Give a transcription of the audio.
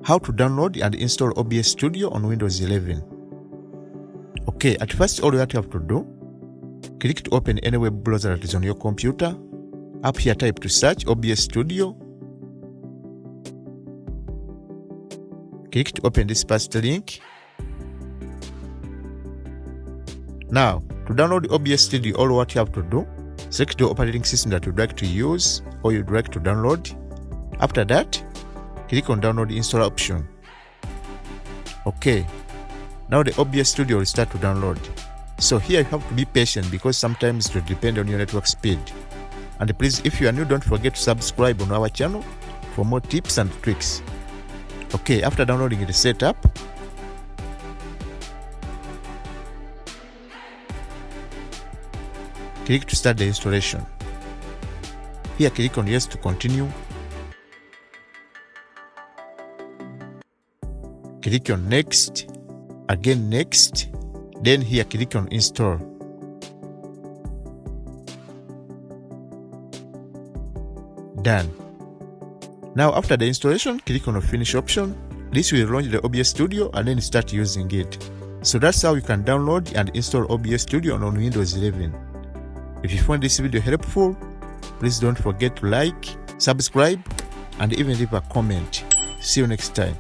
How to download and install OBS Studio on Windows 11. Okay, at first all that you have to do, click to open any web browser that is on your computer. Up here type to search OBS Studio. Click to open this first link. Now, to download OBS Studio, all what you have to do, select the operating system that you'd like to use or you'd like to download. After that, click on download install option. Okay, now the OBS Studio will start to download. So here you have to be patient because sometimes it will depend on your network speed. And please, if you are new, don't forget to subscribe on our channel for more tips and tricks. Okay, after downloading the setup, click to start the installation. Here click on yes to continue. Click on next, again next, then here click on install. Done. Now after the installation, click on the finish option. This will launch the OBS Studio and then start using it. So that's how you can download and install OBS Studio on Windows 11. If you found this video helpful, please don't forget to like, subscribe, and even leave a comment. See you next time.